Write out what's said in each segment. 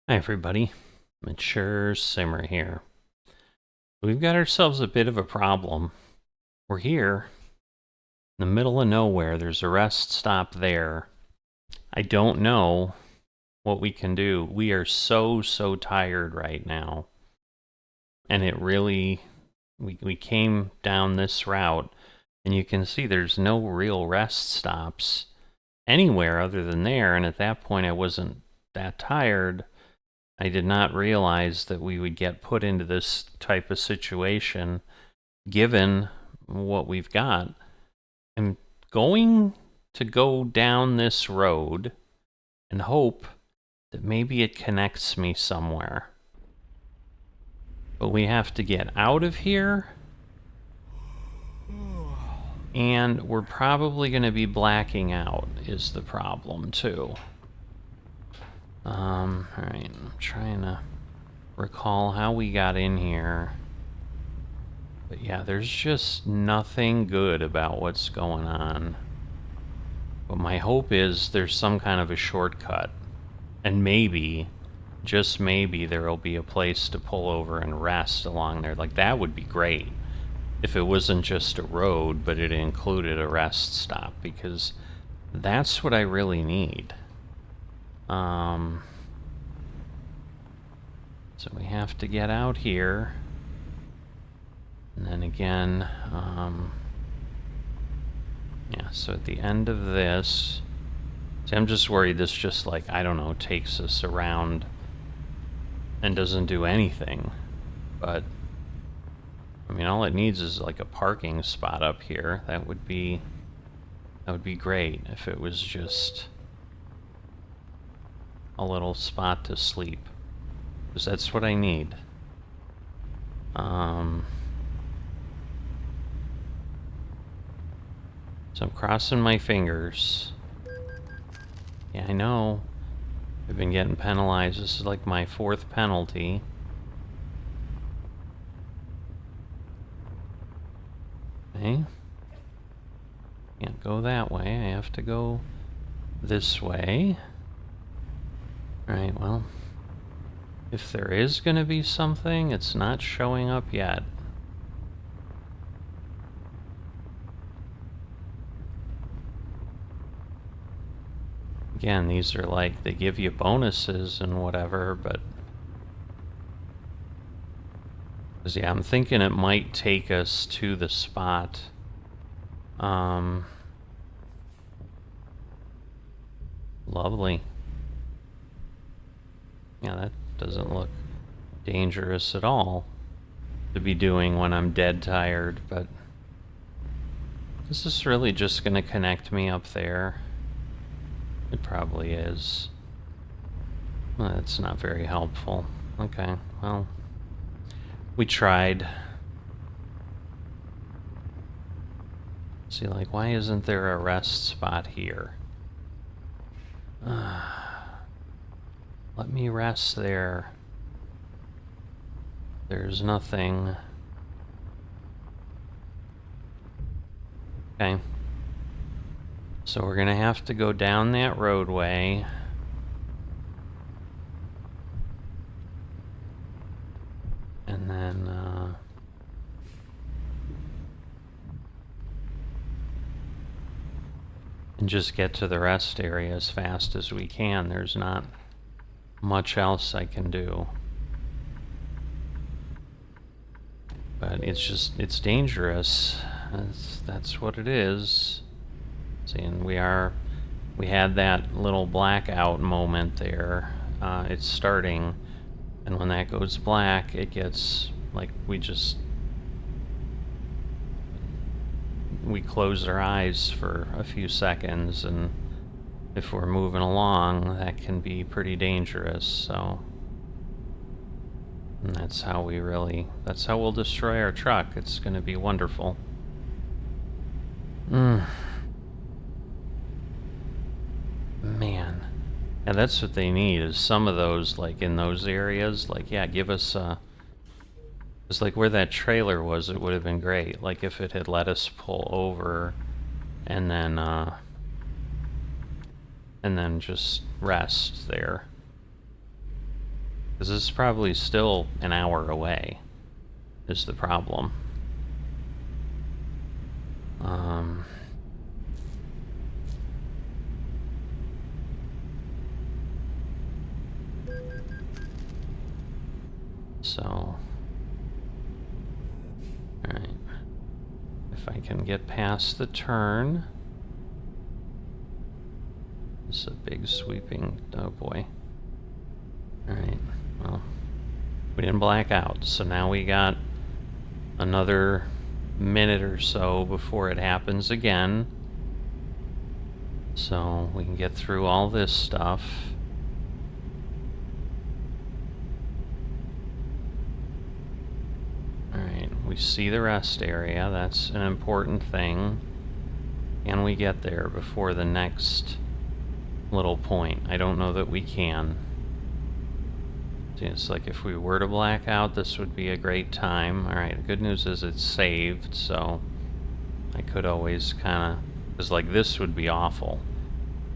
Hi everybody, Mature Simmer here. We've got ourselves a bit of a problem. We're here in the middle of nowhere. There's a rest stop there. I don't know what we can do. We are so tired right now. And it really, we came down this route and you can see there's no real rest stops anywhere other than there. And at that point I wasn't that tired. I did not realize that we would get put into this type of situation given what we've got. I'm going to go down this road and hope that maybe it connects me somewhere. But we have to get out of here. And we're probably going to be blacking out is the problem too. Alright, I'm trying to recall how we got in here. But yeah, there's just nothing good about what's going on. But my hope is there's some kind of a shortcut. And maybe, just maybe, there'll be a place to pull over and rest along there. Like, that would be great. If it wasn't just a road, but it included a rest stop. Because that's what I really need. So we have to get out here. And then again, yeah, so at the end of this, see, I'm just worried this just, like, I don't know, takes us around and doesn't do anything. But, I mean, all it needs is, like, a parking spot up here. That would be great if it was just a little spot to sleep. Because that's what I need. So I'm crossing my fingers. Yeah, I know. I've been getting penalized. This is like my 4th penalty. Okay. Can't go that way. I have to go this way. Alright, well. If there is going to be something, it's not showing up yet. Again, these are like, they give you bonuses and whatever, but... Because, yeah, I'm thinking it might take us to the spot. Lovely. Yeah, that doesn't look dangerous at all to be doing when I'm dead tired, but... Is this really just going to connect me up there? It probably is. Well, that's not very helpful. Okay, well, we tried. See, like, why isn't there a rest spot here? Let me rest there. There's nothing. Okay. So we're gonna have to go down that roadway. And then, and just get to the rest area as fast as we can. There's not much else I can do. But it's just, it's dangerous. That's what it is. See, and we had that little blackout moment there. It's starting, and when that goes black, it gets, like, we close our eyes for a few seconds, and if we're moving along, that can be pretty dangerous, so... And that's how we'll destroy our truck. It's gonna be wonderful. Man. And that's what they need, is some of those, like, in those areas, like, yeah, give us, it's like where that trailer was, it would have been great. Like, if it had let us pull over and then just rest there. Because this is probably still an hour away, is the problem. So, alright. If I can get past the turn. This is a big sweeping, oh boy. Alright, well, we didn't black out, so now we got another minute or so before it happens again. So we can get through all this stuff. Alright, we see the rest area. That's an important thing. Can we get there before the next little point? I don't know that we can. See, it's like if we were to black out, this would be a great time. Alright, the good news is it's saved, so I could always kind of... Because, like, this would be awful.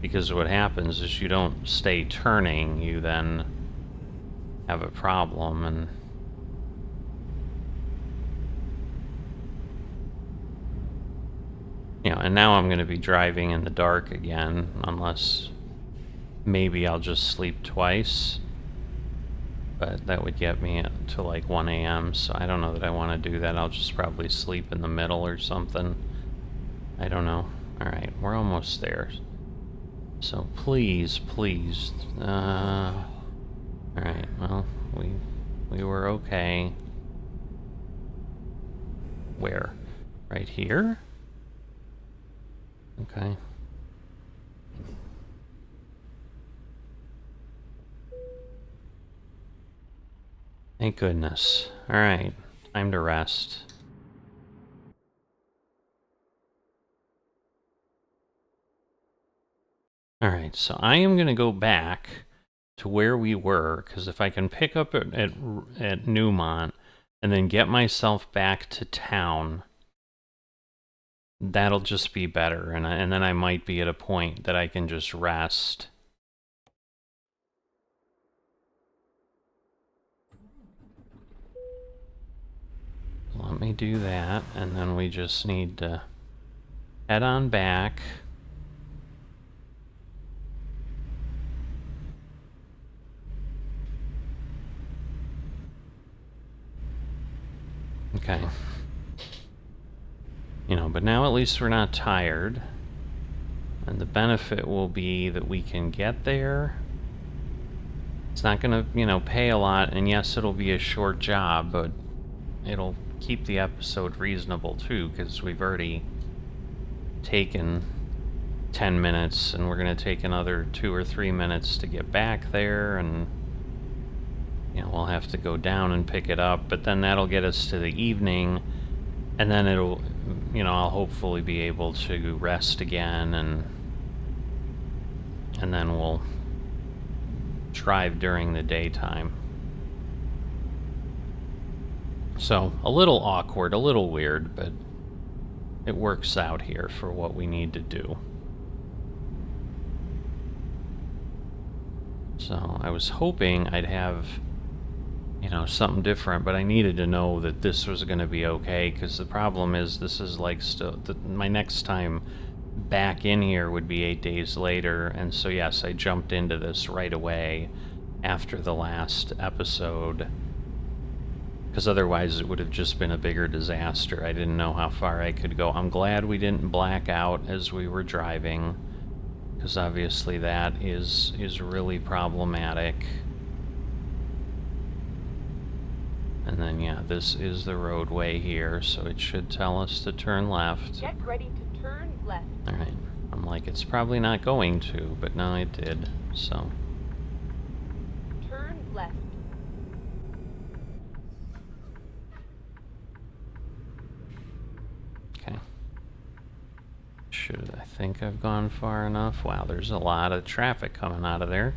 Because what happens is you don't stay turning, you then have a problem, and... You know, and now I'm going to be driving in the dark again, unless maybe I'll just sleep twice. But that would get me to like 1 a.m., so I don't know that I want to do that. I'll just probably sleep in the middle or something. I don't know. Alright, we're almost there. So please, please. Alright, well, we were okay. Where? Right here? Okay. Thank goodness. Alright, time to rest. Alright, so I am going to go back to where we were, because if I can pick up at Newmont and then get myself back to town, that'll just be better, and then I might be at a point that I can just rest. Let me do that, and then we just need to head on back. Okay. You know, but now at least we're not tired. And the benefit will be that we can get there. It's not gonna, you know, pay a lot, and yes, it'll be a short job, but it'll keep the episode reasonable too, because we've already taken 10 minutes, and we're gonna take another 2 or 3 minutes to get back there, and you know, we'll have to go down and pick it up, but then that'll get us to the evening, and then it'll, you know, I'll hopefully be able to rest again, and then we'll drive during the daytime. So, a little awkward, a little weird, but it works out here for what we need to do. So, I was hoping I'd have, you know, something different, but I needed to know that this was going to be okay, because the problem is this is like still... my next time back in here would be 8 days later, and so yes, I jumped into this right away after the last episode, because otherwise it would have just been a bigger disaster. I didn't know how far I could go. I'm glad we didn't black out as we were driving, because obviously that is really problematic. And then, yeah, this is the roadway here, so it should tell us to turn left. Get ready to turn left. Alright, I'm like, it's probably not going to, but no, it did, so. Turn left. Okay. I think I've gone far enough? Wow, there's a lot of traffic coming out of there.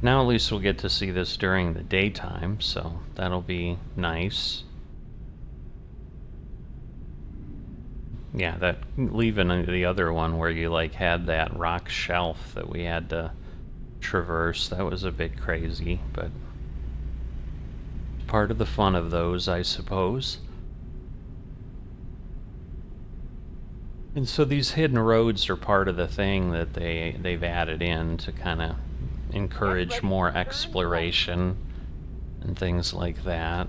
Now at least we'll get to see this during the daytime, so that'll be nice. yeah, that leaving the other one where you like had that rock shelf that we had to traverse, that was a bit crazy, but part of the fun of those, I suppose. And so these hidden roads are part of the thing that they've added in to kind of encourage more exploration and things like that.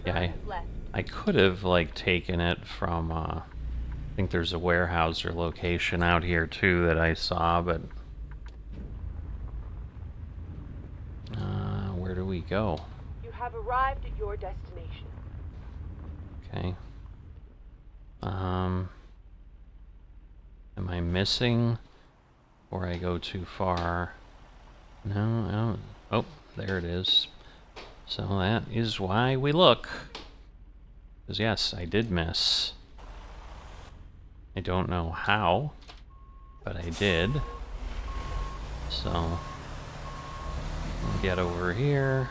Yeah, I could have like taken it from I think there's a warehouse or location out here too that I saw, but where do we go? You have arrived at your destination. Okay. Am I missing or I go too far? No, oh, there it is. So that is why we look. Because yes, I did miss. I don't know how, but I did. So, I'll get over here.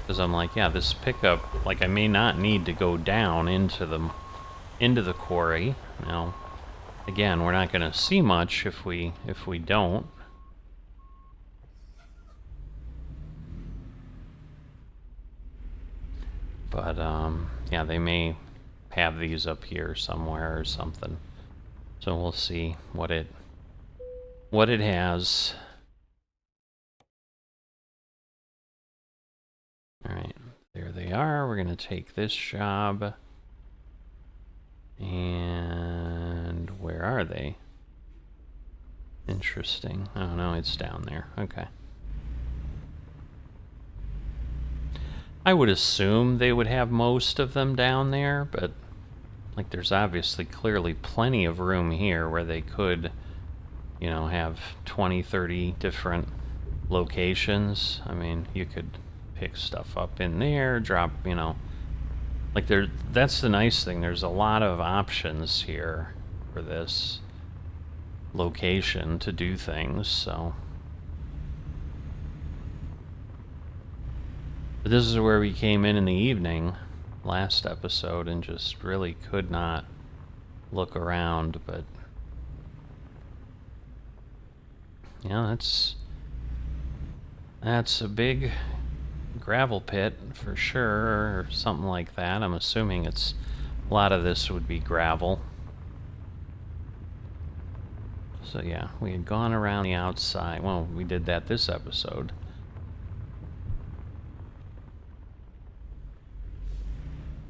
Because I'm like, yeah, this pickup, like I may not need to go down into the quarry. Now, again, we're not going to see much if we don't. But yeah, they may have these up here somewhere or something. So we'll see what it has. All right, there they are. We're gonna take this job. And where are they? Interesting. Oh no, it's down there. Okay. I would assume they would have most of them down there, but like there's obviously clearly plenty of room here where they could, you know, have 20, 30 different locations. I mean, you could pick stuff up in there, drop, you know, like that's the nice thing. There's a lot of options here for this location to do things, so. But this is where we came in the evening last episode and just really could not look around, but yeah, that's a big gravel pit for sure, or something like that. I'm assuming a lot of this would be gravel. So yeah, we had gone around the outside. Well, we did that this episode.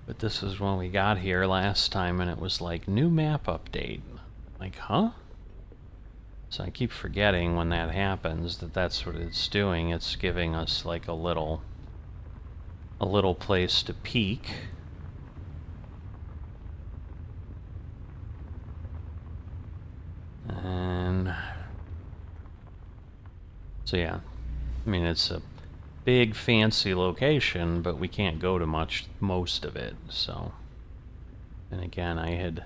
But this is when we got here last time and it was like, new map update. Like, huh? So I keep forgetting when that happens that that's what it's doing. It's giving us like a little place to peek. And so yeah, I mean, it's a big fancy location, but we can't go to most of it, so. And again, I had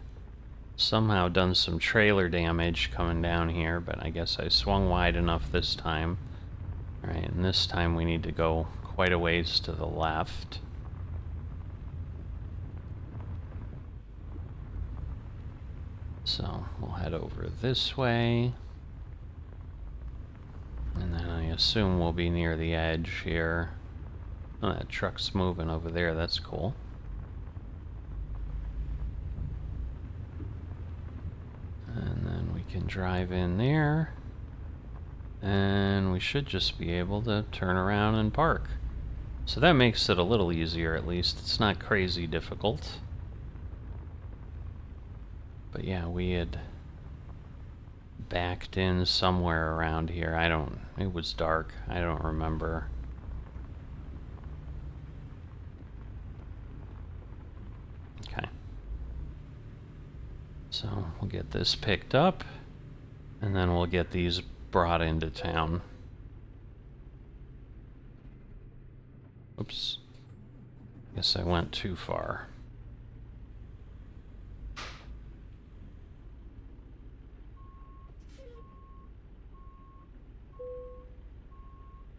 somehow done some trailer damage coming down here, but I guess I swung wide enough this time. Alright, and this time we need to go quite a ways to the left. So we'll head over this way. And then I assume we'll be near the edge here. Oh, that truck's moving over there, that's cool. And then we can drive in there. And we should just be able to turn around and park. So that makes it a little easier at least. It's not crazy difficult. But yeah, we had backed in somewhere around here. It was dark. I don't remember. Okay. So we'll get this picked up, and then we'll get these brought into town. Oops. Guess I went too far.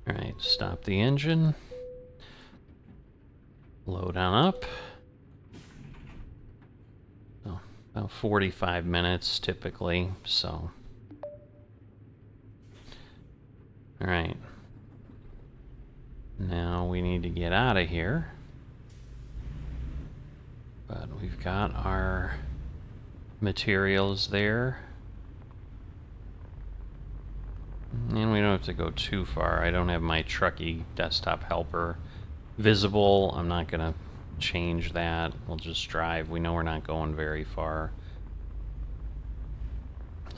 Alright, stop the engine. Load on up. So, about 45 minutes typically, so. Alright. Now we need to get out of here. But we've got our materials there. And we don't have to go too far. I don't have my Truckee desktop helper visible. I'm not going to change that. We'll just drive. We know we're not going very far.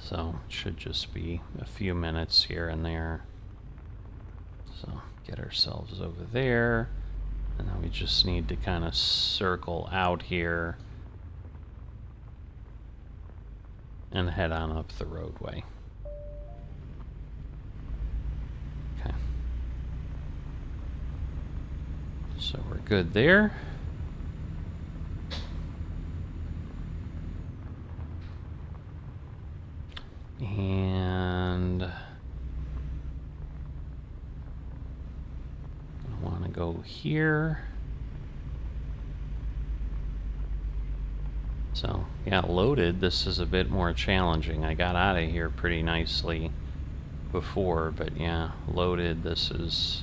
So it should just be a few minutes here and there. So get ourselves over there. And then we just need to kind of circle out here and head on up the roadway. Okay. So we're good there. And I want to go here. So, yeah, loaded, this is a bit more challenging. I got out of here pretty nicely before, but yeah, loaded, this is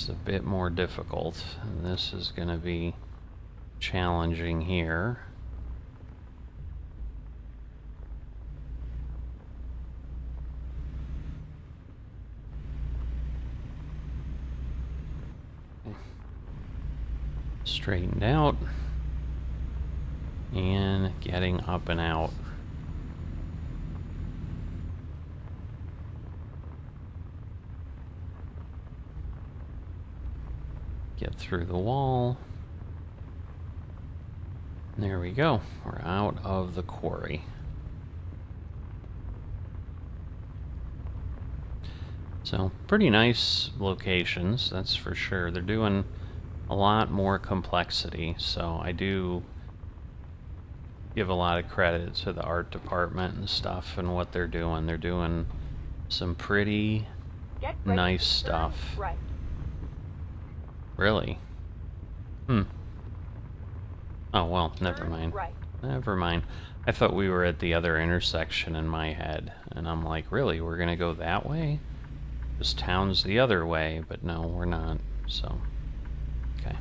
a bit more difficult. And this is going to be challenging here. Straightened out and getting up and out. Get through the wall. There we go. We're out of the quarry. So, pretty nice locations, that's for sure. They're doing a lot more complexity, so I do give a lot of credit to the art department and stuff and what they're doing. They're doing some pretty nice stuff. Right. Really? Oh, well, never mind. Right. Never mind. I thought we were at the other intersection in my head, and I'm like, really, we're gonna go that way? This town's the other way, but no, we're not, so, okay.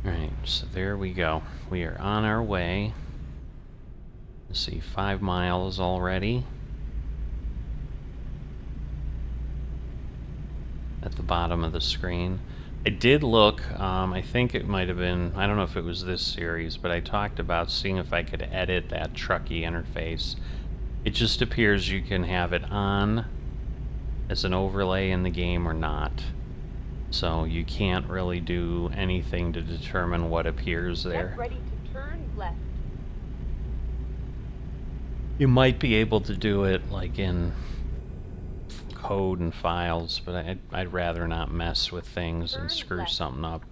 Alright, so there we go. We are on our way. Let's see, 5 miles already. At the bottom of the screen. I did look, I think it might have been, I don't know if it was this series, but I talked about seeing if I could edit that Truckee interface. It just appears you can have it on as an overlay in the game or not. So you can't really do anything to determine what appears there. Get ready to turn left. You might be able to do it like in code and files, but I'd rather not mess with things and screw something up.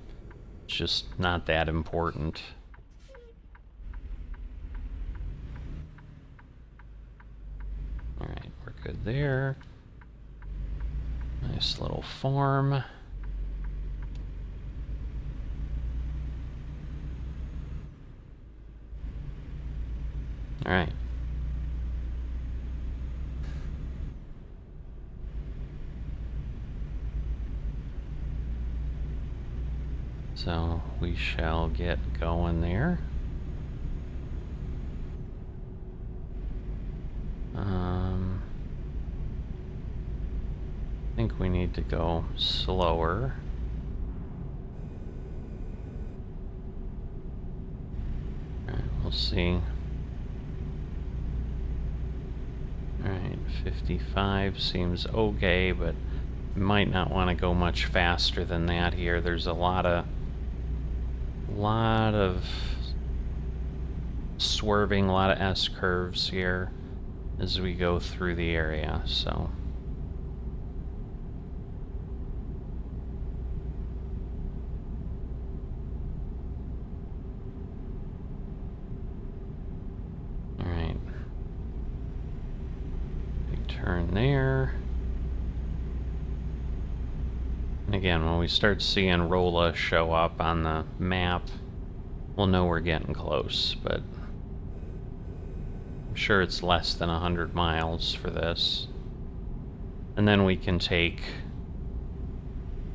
It's just not that important. Alright, we're good there. Nice little farm. Alright. So we shall get going there. I think we need to go slower. Alright, we'll see. Alright, 55 seems okay, but we might not want to go much faster than that here. There's a lot of swerving, a lot of S-curves here as we go through the area, so. Alright. We turn there. And again, when we start seeing Rolla show up on the map, we'll know we're getting close, but I'm sure it's less than 100 miles for this. And then we can take,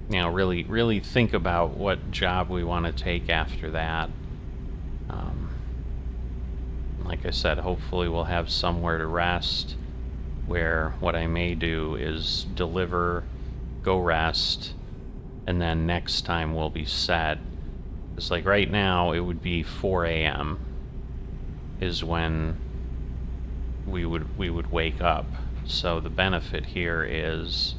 you know, really think about what job we want to take after that. Like I said, hopefully we'll have somewhere to rest, where what I may do is deliver, go rest, and then next time we'll be set. It's like right now it would be 4 a.m. is when we would wake up. So the benefit here is,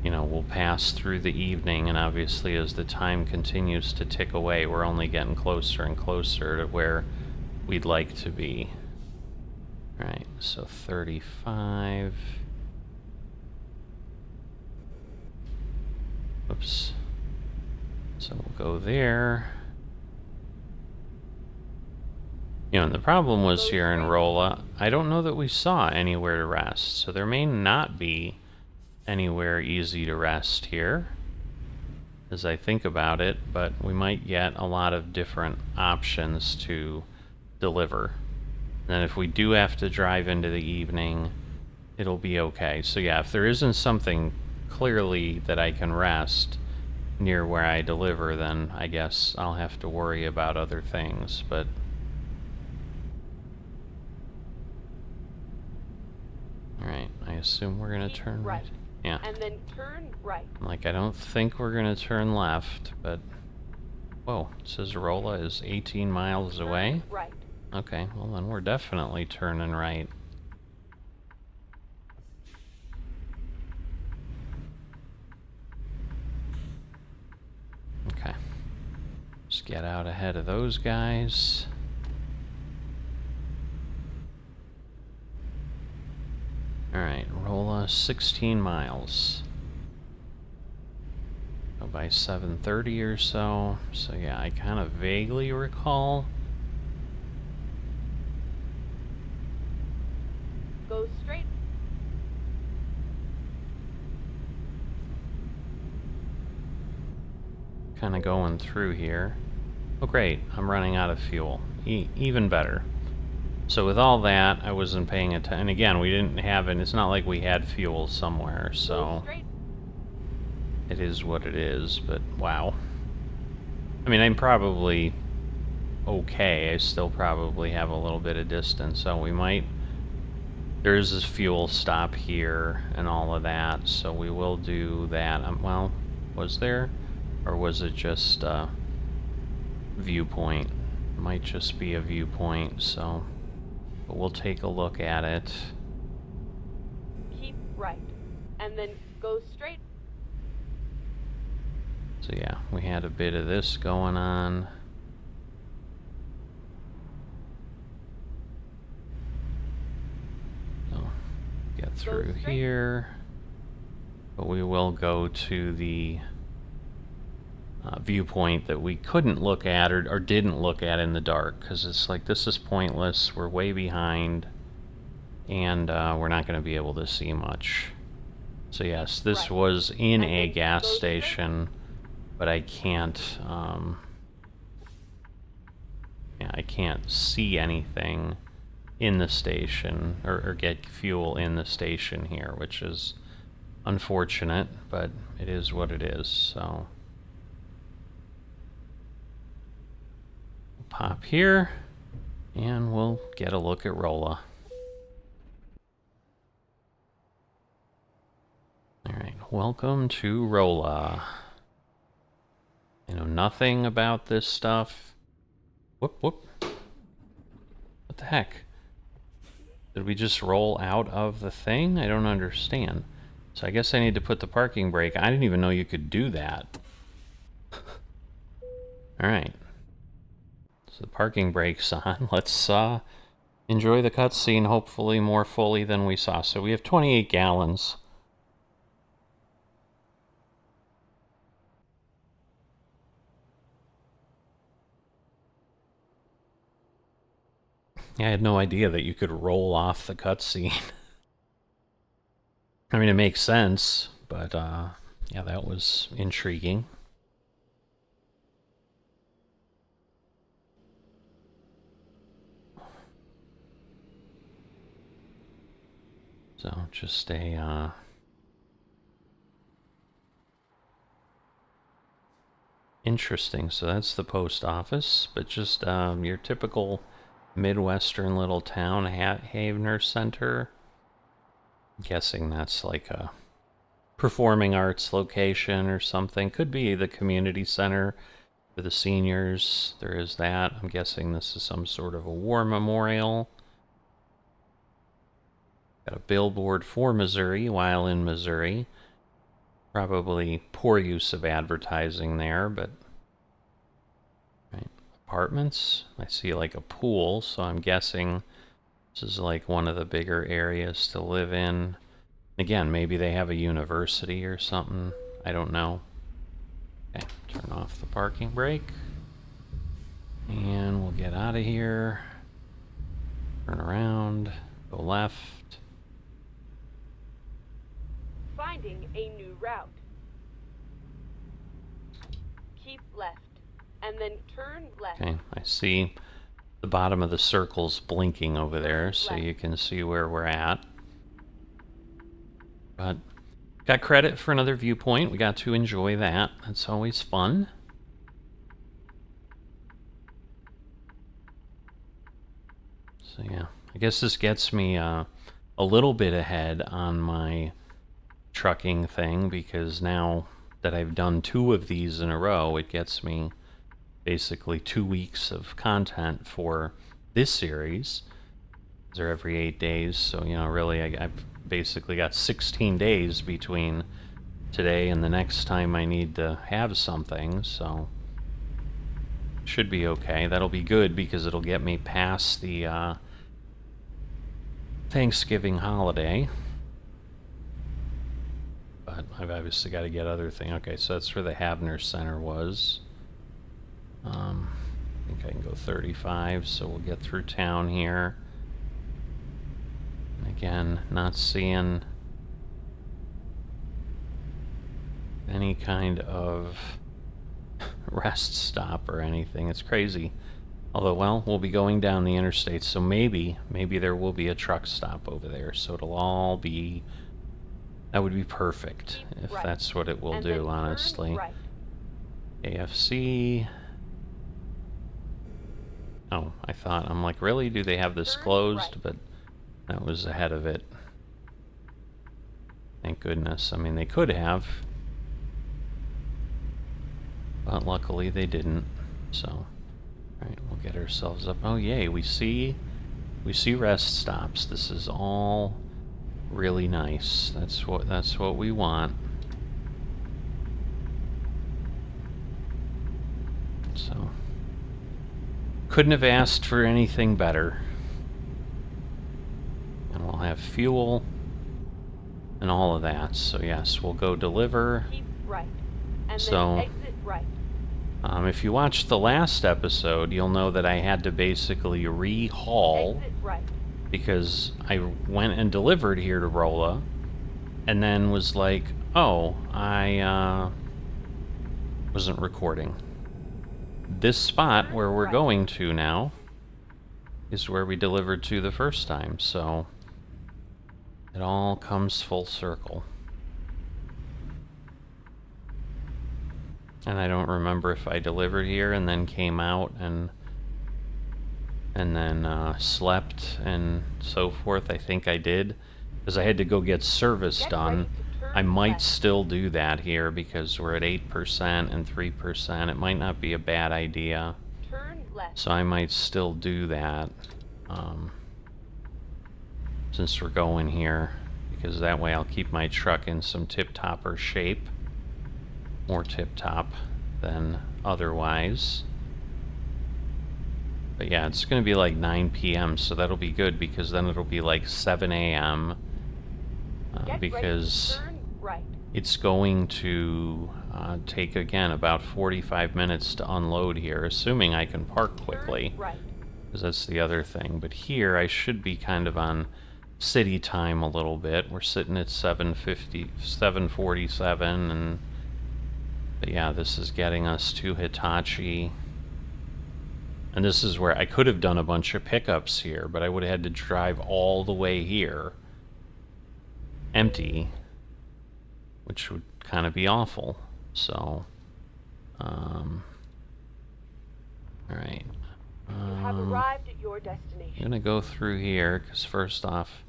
you know, we'll pass through the evening, and obviously as the time continues to tick away, we're only getting closer and closer to where we'd like to be. Right, so 35. Oops. So we'll go there. You know, and the problem was here in Rolla, I don't know that we saw anywhere to rest, so there may not be anywhere easy to rest here, as I think about it, but we might get a lot of different options to deliver. And if we do have to drive into the evening, it'll be okay. So yeah, if there isn't something clearly that I can rest near where I deliver, then I guess I'll have to worry about other things, but alright, I assume we're gonna turn right. Yeah. And then turn right. Like, I don't think we're gonna turn left, but whoa, it says Rolla is 18 miles away. Right. Okay, well then we're definitely turning right. Okay. Just get out ahead of those guys. Alright, Rolla 16 miles. By 7:30 or so. So yeah, I kind of vaguely recall. Go straight. Kind of going through here. Oh great, I'm running out of fuel. Even better. So with all that, I wasn't paying attention. And again, we didn't have it. It's not like we had fuel somewhere, so it is what it is, but wow. I mean, I'm probably okay. I still probably have a little bit of distance, so we might... There's this fuel stop here and all of that, so we will do that. Well, was there? Or was it just Viewpoint? It might just be a Viewpoint, so... But we'll take a look at it. Keep right. And then go straight. So yeah, we had a bit of this going on. So, get through here. But we will go to the viewpoint that we couldn't look at or didn't look at in the dark, because it's like, this is pointless, we're way behind, and we're not going to be able to see much. So yes, this was in a gas station, but I can't, yeah, I can't see anything in the station, or get fuel in the station here, which is unfortunate, but it is what it is, so... Pop here, and we'll get a look at Rolla. Alright, welcome to Rolla. I know nothing about this stuff. Whoop, whoop. What the heck? Did we just roll out of the thing? I don't understand. So I guess I need to put the parking brake. I didn't even know you could do that. Alright. So the parking brake's on. Let's enjoy the cutscene, hopefully more fully than we saw. So we have 28 gallons. Yeah, I had no idea that you could roll off the cutscene. I mean, it makes sense, but yeah, that was intriguing. So just a interesting. So that's the post office, but just your typical Midwestern little town, Havener Center. I'm guessing that's like a performing arts location or something. Could be the community center for the seniors. There is that. I'm guessing this is some sort of a war memorial. Got a billboard for Missouri while in Missouri. Probably poor use of advertising there, but right. Apartments. I see like a pool, so I'm guessing this is like one of the bigger areas to live in. Again, maybe they have a university or something. I don't know. Okay, turn off the parking brake. And we'll get out of here. Turn around. Go left. Finding a new route. Keep left. And then turn left. Okay, I see the bottom of the circle's blinking over there, so you can see where we're at. But got credit for another viewpoint. We got to enjoy that. That's always fun. So yeah, I guess this gets me a little bit ahead on my trucking thing, because now that I've done 2 of these in a row, it gets me basically 2 weeks of content for this series. They're every 8 days, so you know, really I've basically got 16 days between today and the next time I need to have something, so should be okay. That'll be good because it'll get me past the Thanksgiving holiday. But I've obviously got to get other things. Okay, so that's where the Havner Center was. I think I can go 35, so we'll get through town here. Again, not seeing any kind of rest stop or anything. It's crazy. Although, well, we'll be going down the interstate, so maybe there will be a truck stop over there. So it'll all be... That would be perfect if that's what it will do, honestly. AFC. Oh, I thought, I'm like, really? Do they have this closed? But that was ahead of it. Thank goodness. I mean, they could have. But luckily they didn't. So, alright, we'll get ourselves up. Oh, yay, we see rest stops. This is all really nice. That's what we want. So, couldn't have asked for anything better. And we'll have fuel and all of that. So yes, we'll go deliver. Keep right. And so, then exit right. If you watched the last episode, you'll know that I had to basically re-haul because I went and delivered here to Rolla and then was like, oh, I wasn't recording. This spot where we're going to now is where we delivered to the first time, so it all comes full circle. And I don't remember if I delivered here and then came out and then slept and so forth. I think I did, because I had to go get service done. I might still do that here because we're at 8% and 3%. It might not be a bad idea. So I might still do that since we're going here, because that way I'll keep my truck in some tip-topper shape. More tip-top than otherwise. But yeah, it's going to be like 9 p.m., so that'll be good, because then it'll be like 7 a.m. Because it's going to take, again, about 45 minutes to unload here, assuming I can park quickly, because that's the other thing. But here, I should be kind of on city time a little bit. We're sitting at 7:50, 7:47, and but yeah, this is getting us to Hitachi. And this is where I could have done a bunch of pickups here, but I would have had to drive all the way here empty, which would kind of be awful. So, alright. You have arrived at your destination. I'm gonna go through here, because first off,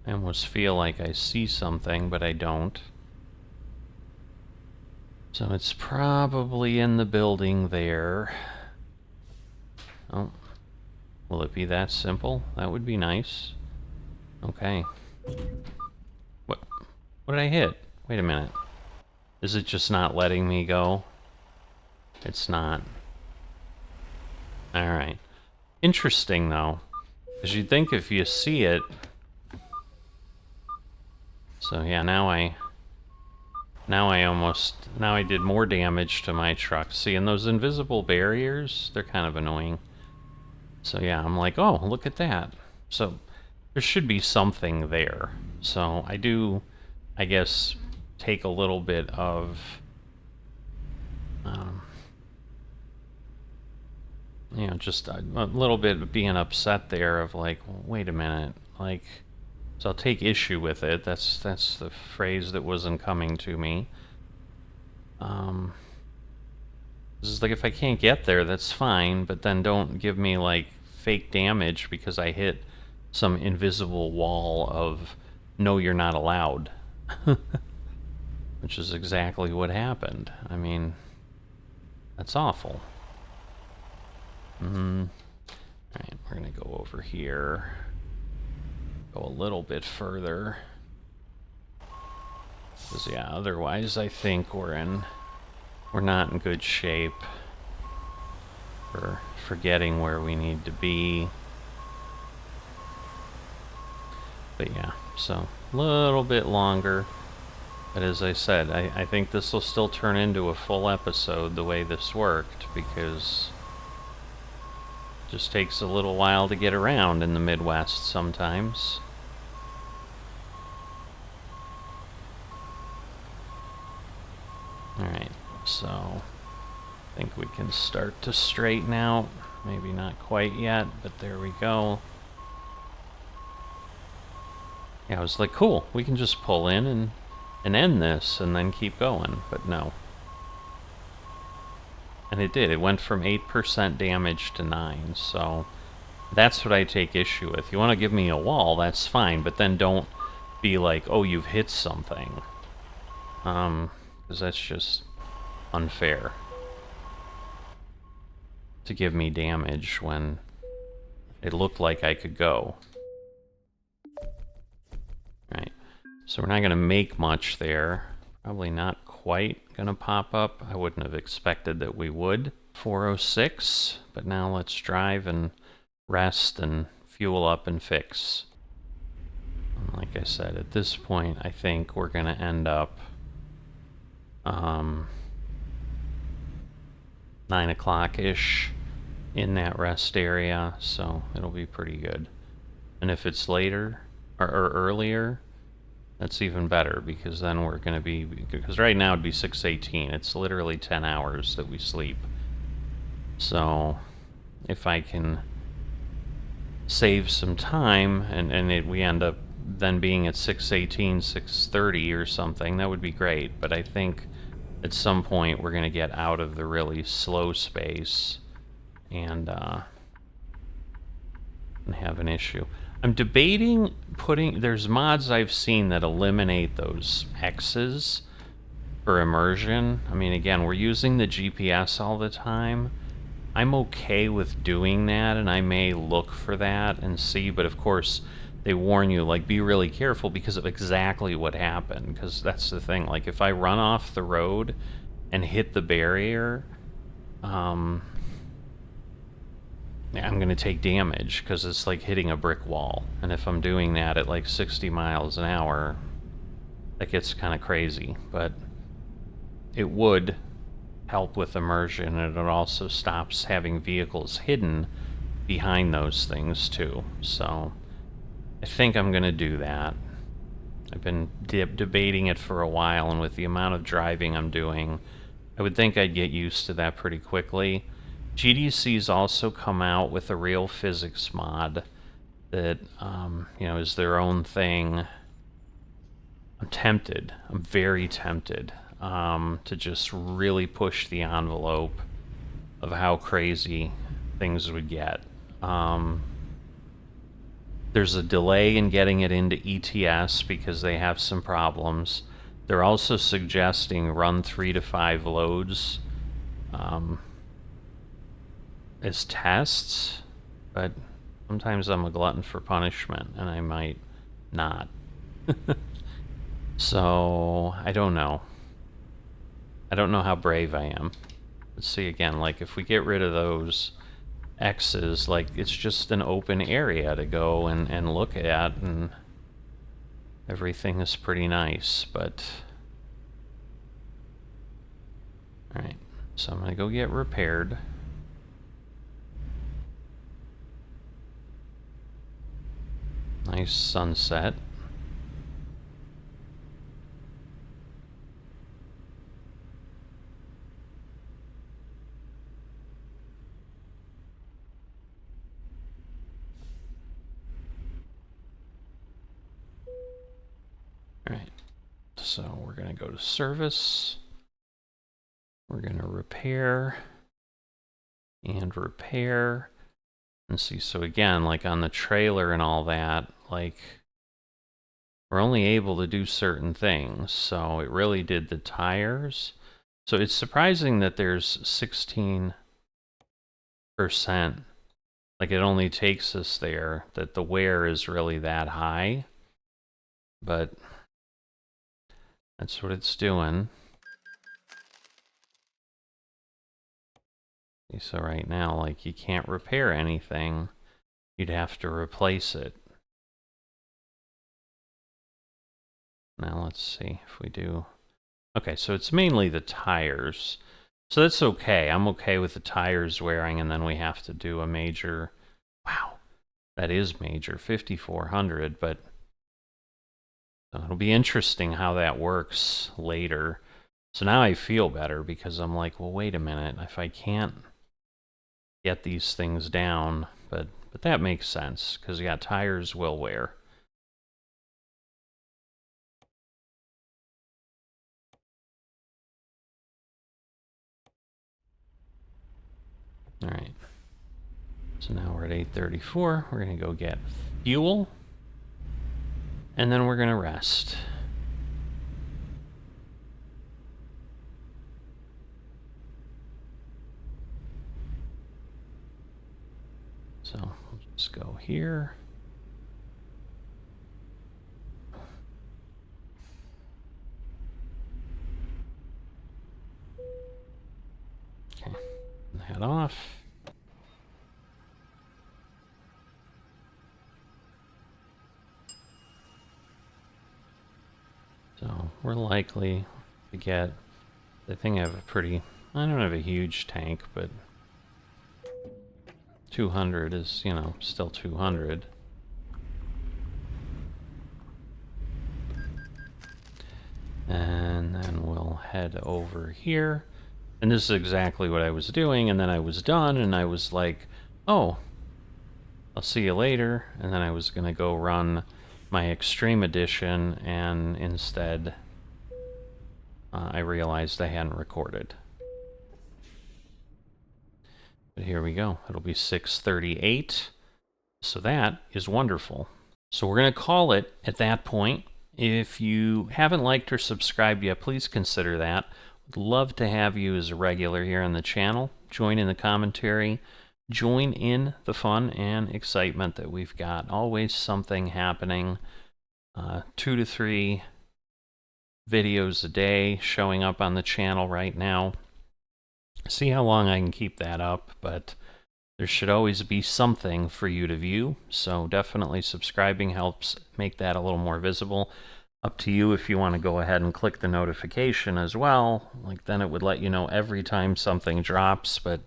I almost feel like I see something, but I don't. So it's probably in the building there. Oh, will it be that simple? That would be nice. Okay. What did I hit? Wait a minute. Is it just not letting me go? It's not. Alright. Interesting, though. Because you'd think if you see it... So, yeah, now I did more damage to my truck. See, and those invisible barriers, they're kind of annoying. So, yeah, I'm like, oh, look at that. So, there should be something there. So, I do, I guess, take a little bit of... you know, just a little bit of being upset there of like, wait a minute, like, so I'll take issue with it. That's the phrase that wasn't coming to me. This is like, if I can't get there, that's fine, but then don't give me like fake damage because I hit some invisible wall of no, you're not allowed. Which is exactly what happened. I mean, that's awful. Alright, we're gonna go over here. Go a little bit further. Because, yeah, otherwise I think we're not in good shape for forgetting where we need to be. But yeah, so a little bit longer. But as I said, I think this will still turn into a full episode the way this worked, because it just takes a little while to get around in the Midwest sometimes. Alright, so I think we can start to straighten out. Maybe not quite yet, but there we go. Yeah, I was like, cool, we can just pull in and end this and then keep going, but no. And it did. It went from 8% damage to 9, so that's what I take issue with. You want to give me a wall, that's fine, but then don't be like, oh, you've hit something. Because that's just unfair. To give me damage when it looked like I could go. Right. So we're not going to make much there. Probably not quite going to pop up. I wouldn't have expected that we would. 406, but now let's drive and rest and fuel up and fix. And like I said, at this point, I think we're going to end up 9 o'clock-ish in that rest area, so it'll be pretty good. And if it's later or earlier, that's even better, because then we're going to be, because right now it'd be 6:18. It's literally 10 hours that we sleep. So if I can save some time and we end up then being at 6:18, 6:30 or something, that would be great. But I think at some point we're going to get out of the really slow space and have an issue. I'm debating there's mods I've seen that eliminate those X's for immersion. I mean, again, we're using the GPS all the time. I'm okay with doing that, and I may look for that and see, but of course, they warn you, like, be really careful because of exactly what happened, because that's the thing. Like, if I run off the road and hit the barrier, I'm going to take damage because it's like hitting a brick wall. And if I'm doing that at like 60 miles an hour, that gets kind of crazy. But it would help with immersion, and it also stops having vehicles hidden behind those things too. So I think I'm going to do that. I've been debating it for a while, and with the amount of driving I'm doing, I would think I'd get used to that pretty quickly. GDC's also come out with a real physics mod that, is their own thing. I'm tempted. I'm very tempted to just really push the envelope of how crazy things would get. There's a delay in getting it into ETS because they have some problems. They're also suggesting run 3 to 5 loads as tests, but sometimes I'm a glutton for punishment, and I might not. So, I don't know. I don't know how brave I am. Let's see again, like, if we get rid of those X's, like, it's just an open area to go and look at, and everything is pretty nice, but... Alright, so I'm gonna go get repaired. Nice sunset. Alright, so we're gonna go to service. We're gonna repair and repair. And see, so again, like on the trailer and all that, like, we're only able to do certain things. So it really did the tires. So it's surprising that there's 16%. Like, it only takes us there, that the wear is really that high. But that's what it's doing. So right now, like, you can't repair anything. You'd have to replace it. Now let's see if we do... Okay, so it's mainly the tires. So that's okay. I'm okay with the tires wearing, and then we have to do a major... Wow, that is major, 5,400, but... So it'll be interesting how that works later. So now I feel better, because I'm like, well, wait a minute, if I can't get these things down, but that makes sense, because yeah, tires will wear. All right. So now we're at 8:34. We're going to go get fuel. And then we're going to rest. So we'll just go here. Okay. Head off. So we're likely to get, I think I have a pretty, I don't have a huge tank, but 200 is, you know, still 200. And then we'll head over here. And this is exactly what I was doing, and then I was done, and I was like, oh, I'll see you later. And then I was going to go run my Extreme Edition, and instead I realized I hadn't recorded. But here we go. It'll be 6:38. So that is wonderful. So we're going to call it at that point. If you haven't liked or subscribed yet, please consider that. Would love to have you as a regular here on the channel. Join in the commentary. Join in the fun and excitement that we've got. Always something happening. 2 to 3 videos a day showing up on the channel right now. See how long I can keep that up, but there should always be something for you to view, so definitely subscribing helps make that a little more visible. Up to you if you want to go ahead and click the notification as well. Like, then it would let you know every time something drops, but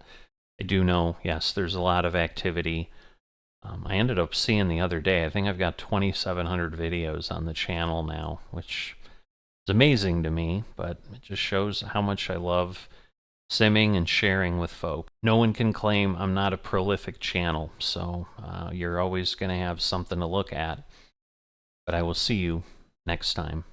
I do know, yes, there's a lot of activity I ended up seeing the other day, I think I've got 2,700 videos on the channel now, which is amazing to me, but it just shows how much I love simming and sharing with folk. No one can claim I'm not a prolific channel, so you're always going to have something to look at. But I will see you next time.